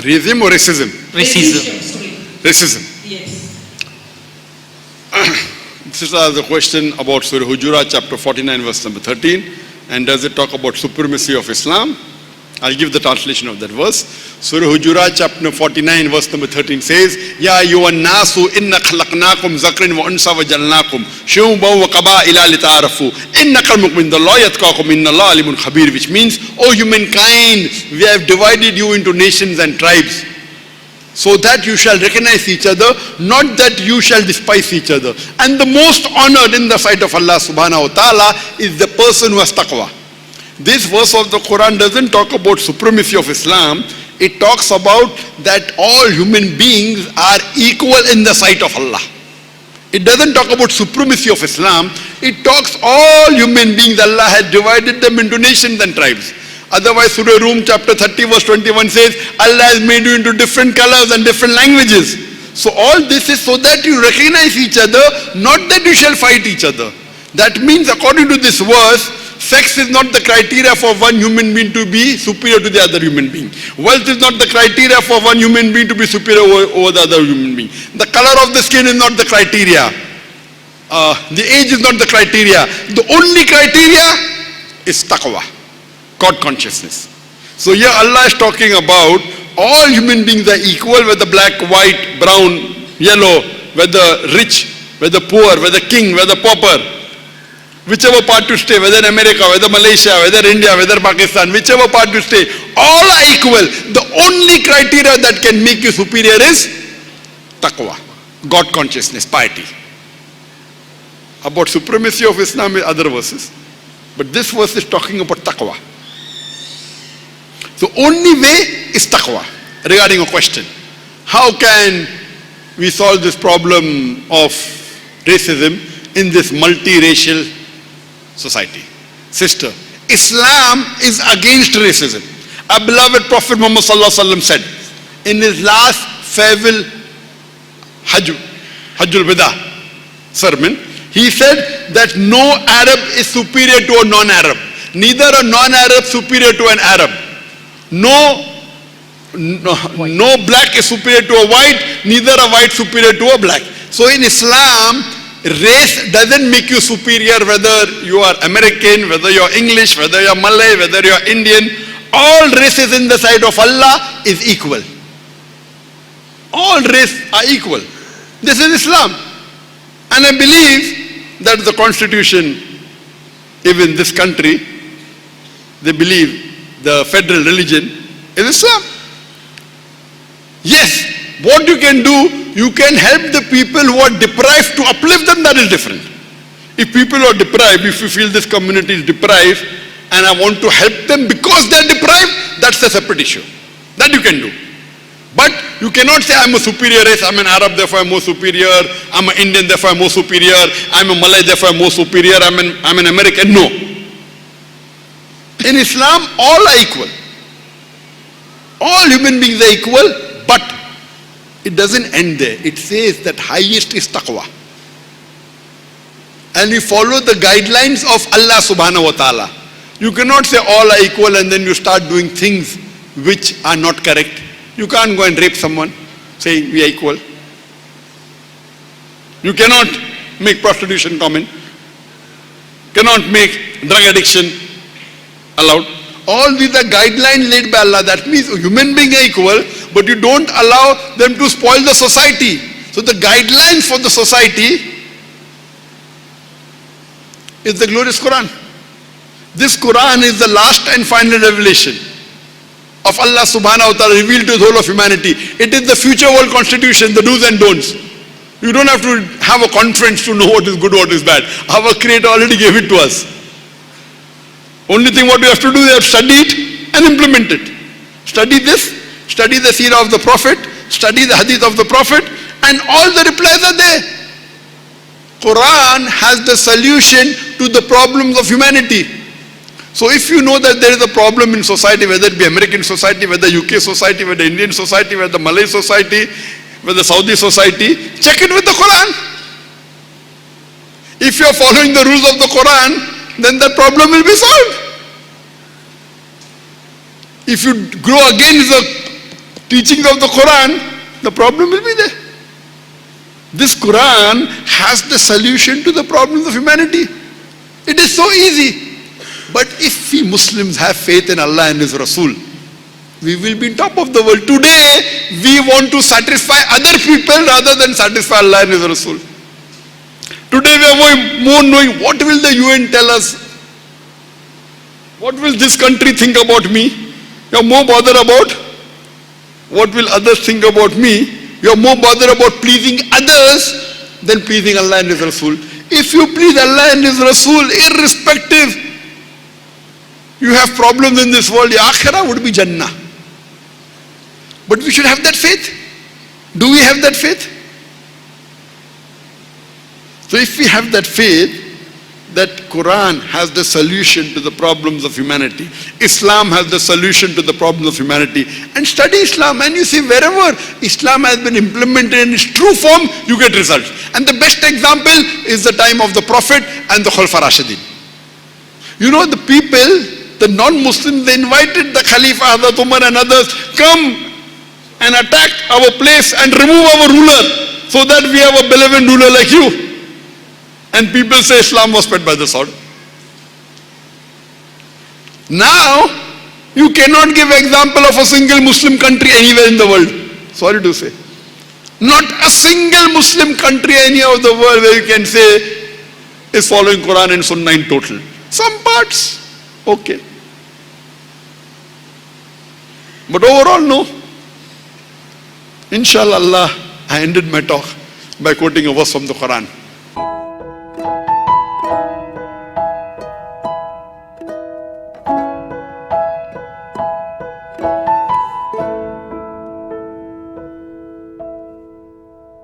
Racism or racism? Racism. Racism. Yes. This is the question about Surah Hujurat, chapter 49, verse number 13. And does it talk about supremacy of Islam? I'll give the translation of that verse. Surah Hujurat, chapter 49, verse number 13 says, Ya ayyuhan nasu inna khalaqnakum zakrin wa unsa wa jalnakum shu'uban wa qaba'ila lita'arafu inna akramakum indallahi atqakum innallaha alimun khabir, which means, O humankind, we have divided you into nations and tribes, so that you shall recognize each other, not that you shall despise each other. And the most honored in the sight of Allah subhanahu wa ta'ala is the person who has taqwa. This verse of the Quran doesn't talk about supremacy of Islam. It talks about that all human beings are equal in the sight of Allah. It doesn't talk about supremacy of Islam. It talks all human beings. Allah has divided them into nations and tribes. Otherwise, Surah Rum chapter 30 verse 21 says, Allah has made you into different colors and different languages. So all this is so that you recognize each other, not that you shall fight each other. That means, according to this verse, sex is not the criteria for one human being to be superior to the other human being. Wealth is not the criteria for one human being to be superior over the other human being. The color of the skin is not the criteria. The age is not the criteria. The only criteria is taqwa, God consciousness. So here Allah is talking about all human beings are equal, whether black, white, brown, yellow, whether rich, whether poor, whether king, whether pauper. Whichever part to stay, whether in America, whether Malaysia, whether India, whether Pakistan, whichever part to stay, all are equal. The only criteria that can make you superior is taqwa, God consciousness, piety. About supremacy of Islam is other verses. But this verse is talking about taqwa. The only way is taqwa. Regarding a question, how can we solve this problem of racism in this multiracial society? Sister, Islam is against racism. Our beloved Prophet Muhammad ﷺ said in his last farewell Hajjul Wida sermon, he said that no Arab is superior to a non-Arab. Neither a non-Arab superior to an Arab. No black is superior to a white, neither a white superior to a black. So in Islam, race doesn't make you superior, whether you are American, whether you are English, whether you are Malay, whether you are Indian. All races in the sight of Allah is equal. All races are equal. This is Islam. And I believe that the constitution, even this country, they believe the federal religion is Islam. Yes, what you can do, you can help the people who are deprived to uplift them, that is different. If people are deprived, if you feel this community is deprived and I want to help them because they are deprived, that's a separate issue. That you can do. But you cannot say I'm a superior race, I'm an Arab, therefore I'm more superior, I'm an Indian, therefore I'm more superior, I'm a Malay, therefore I'm more superior, I'm an American. No. In Islam, all are equal. All human beings are equal, but it doesn't end there. It says that highest is taqwa. And we follow the guidelines of Allah subhanahu wa ta'ala. You cannot say all are equal and then you start doing things which are not correct. You can't go and rape someone saying we are equal. You cannot make prostitution common. Cannot make drug addiction allowed. All these are guidelines laid by Allah. That means human beings are equal, but you don't allow them to spoil the society. So the guidelines for the society is the glorious Quran. This Quran is the last and final revelation of Allah subhanahu wa ta'ala revealed to the whole of humanity. It is the future world constitution, the do's and don'ts. You don't have to have a conference to know what is good, what is bad. Our Creator already gave it to us. Only thing what we have to do is study it and implement it. Study this, study the seerah of the Prophet, study the hadith of the Prophet, and all the replies are there. Quran has the solution to the problems of humanity. So if you know that there is a problem in society, whether it be American society, whether UK society, whether Indian society, whether Malay society, whether Saudi society, check it with the Quran. If you are following the rules of the Quran, then the problem will be solved. If you grow against the teachings of the Quran, the problem will be there. This Quran has the solution to the problems of humanity. It is so easy. But if we Muslims have faith in Allah and His Rasul, we will be top of the world. Today, we want to satisfy other people rather than satisfy Allah and His Rasul. Today we are more knowing what will the UN tell us. What will this country think about me? You are more bothered about what will others think about me. You are more bothered about pleasing others than pleasing Allah and His Rasul. If you please Allah and His Rasul, irrespective, you have problems in this world, your akhirah would be Jannah. But we should have that faith. Do we have that faith? So if we have that faith, that Quran has the solution to the problems of humanity, Islam has the solution to the problems of humanity, and study Islam, and you see wherever Islam has been implemented in its true form, you get results. And the best example is the time of the Prophet and the Khulafa Rashidin. You know, the people, the non-Muslims, they invited the Khalifa, Hazrat Umar and others, come and attack our place and remove our ruler so that we have a benevolent ruler like you. And people say Islam was spread by the sword. Now, you cannot give example of a single Muslim country anywhere in the world. Sorry to say. Not a single Muslim country anywhere of the world where you can say is following Quran and Sunnah in total. Some parts, okay. But overall, no. Inshallah, Allah, I ended my talk by quoting a verse from the Quran.